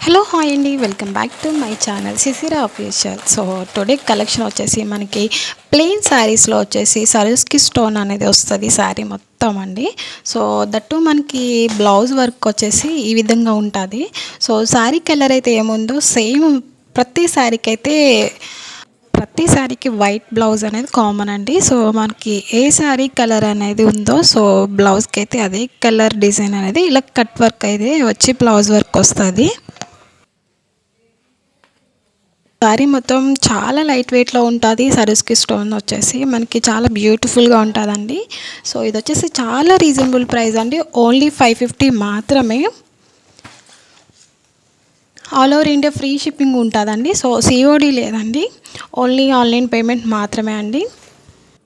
Hello hi అండి, welcome back to my channel Shishira official. So today collection వచ్చేసి మనకి plain శారీస్లో వచ్చేసి సరస్కి స్టోన్ అనేది వస్తుంది శారీ మొత్తం అండి. సో దట్టు మనకి బ్లౌజ్ వర్క్ వచ్చేసి ఈ విధంగా ఉంటుంది. సో శారీ కలర్ అయితే ఏముందో సేమ్ ప్రతి శారీకి అయితే ప్రతి శారీకి వైట్ బ్లౌజ్ అనేది కామన్ అండి. సో మనకి ఏ శారీ కలర్ అనేది ఉందో సో బ్లౌజ్కి అయితే అదే కలర్ డిజైన్ అనేది ఇలా కట్ వర్క్ అయితే వచ్చి బ్లౌజ్ వర్క్ వస్తుంది. శారీ మొత్తం చాలా లైట్ వెయిట్లో ఉంటుంది. సరస్కి స్టోన్ వచ్చేసి మనకి చాలా బ్యూటిఫుల్గా ఉంటుందండి. సో ఇది వచ్చేసి చాలా రీజనబుల్ ప్రైస్ అండి, ఓన్లీ 550 మాత్రమే. All over India free shipping ఉంటుందండి. సో సిఓడి లేదండి, ఓన్లీ ఆన్లైన్ పేమెంట్ మాత్రమే అండి.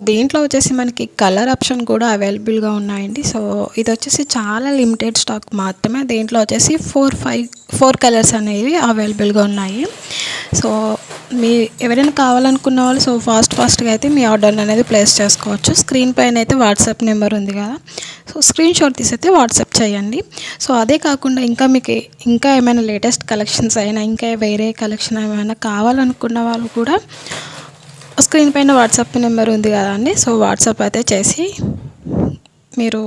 దీంట్లో వచ్చేసి మనకి కలర్ ఆప్షన్ కూడా అవైలబుల్గా ఉన్నాయండి. సో ఇది వచ్చేసి చాలా లిమిటెడ్ స్టాక్ మాత్రమే. దీంట్లో వచ్చేసి 4 కలర్స్ అనేవి అవైలబుల్గా ఉన్నాయి. సో మీ ఎవరైనా కావాలనుకున్న వాళ్ళు సో ఫాస్ట్గా అయితే మీ ఆర్డర్ అనేది ప్లేస్ చేసుకోవచ్చు. స్క్రీన్ పైన అయితే వాట్సాప్ నెంబర్ ఉంది కదా, సో స్క్రీన్ షాట్ తీసి అయితే వాట్సాప్ చేయండి. సో అదే కాకుండా మీకు ఇంకా ఏమైనా లేటెస్ట్ కలెక్షన్స్ అయినా ఇంకా వేరే కలెక్షన్ ఏమైనా కావాలనుకున్న వాళ్ళు కూడా స్క్రీన్ పైన వాట్సాప్ నెంబర్ ఉంది కదా అండి, సో వాట్సాప్ అయితే చేసి మీరు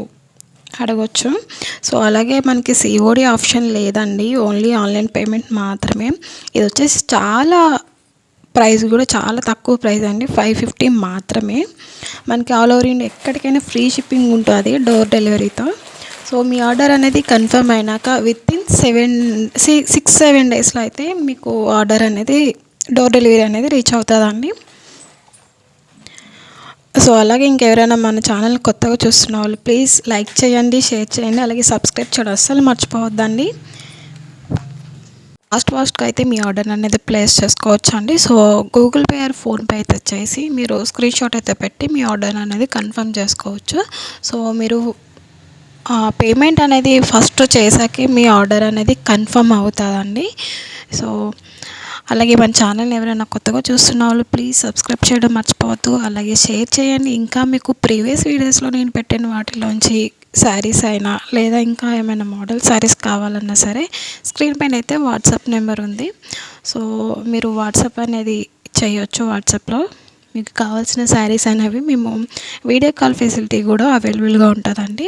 అడగొచ్చు. సో అలాగే మనకి సిఓడి ఆప్షన్ లేదండి, ఓన్లీ ఆన్లైన్ పేమెంట్ మాత్రమే. ఇది వచ్చేసి చాలా ప్రైస్ కూడా చాలా తక్కువ ప్రైస్ అండి, 550 మాత్రమే. మనకి ఆల్ ఓవర్ ఇండియా ఎక్కడికైనా ఫ్రీ షిప్పింగ్ ఉంటుంది డోర్ డెలివరీతో. సో మీ ఆర్డర్ అనేది కన్ఫర్మ్ అయినాక వితిన్ 6-7 డేస్లో అయితే మీకు ఆర్డర్ అనేది డోర్ డెలివరీ అనేది రీచ్ అవుతుందండి. సో అలాగే ఇంకెవరైనా మన ఛానల్ కొత్తగా చూస్తున్న వాళ్ళు ప్లీజ్ లైక్ చేయండి, షేర్ చేయండి, అలాగే సబ్స్క్రైబ్ చేయడం అస్సలు మర్చిపోవద్దండి. ఫాస్ట్గా అయితే మీ ఆర్డర్ అనేది ప్లేస్ చేసుకోవచ్చు అండి. So Google pay are PhonePe అయితే వచ్చేసి మీరు స్క్రీన్ షాట్ అయితే పెట్టి మీ ఆర్డర్ అనేది కన్ఫర్మ్ చేసుకోవచ్చు. సో మీరు పేమెంట్ అనేది ఫస్ట్ చేసాకే మీ ఆర్డర్ అనేది కన్ఫర్మ్ అవుతుందండి. సో అలాగే మన ఛానల్ ఎవరైనా కొత్తగా చూస్తున్న వాళ్ళు ప్లీజ్ సబ్స్క్రైబ్ చేయడం మర్చిపోవద్దు, అలాగే షేర్ చేయండి. ఇంకా మీకు ప్రీవియస్ వీడియోస్లో నేను పెట్టిన వాటిలోంచి శారీస్ అయినా లేదా ఇంకా ఏమైనా మోడల్ శారీస్ కావాలన్నా సరే స్క్రీన్ పైన అయితే వాట్సాప్ నెంబర్ ఉంది. సో మీరు వాట్సాప్ అనేది చేయొచ్చు. వాట్సాప్లో మీకు కావాల్సిన శారీస్ అనేవి మేము వీడియో కాల్ ఫెసిలిటీ కూడా అవైలబుల్గా ఉంటుందండి.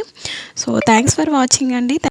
సో థ్యాంక్స్ ఫర్ వాచింగ్ అండి.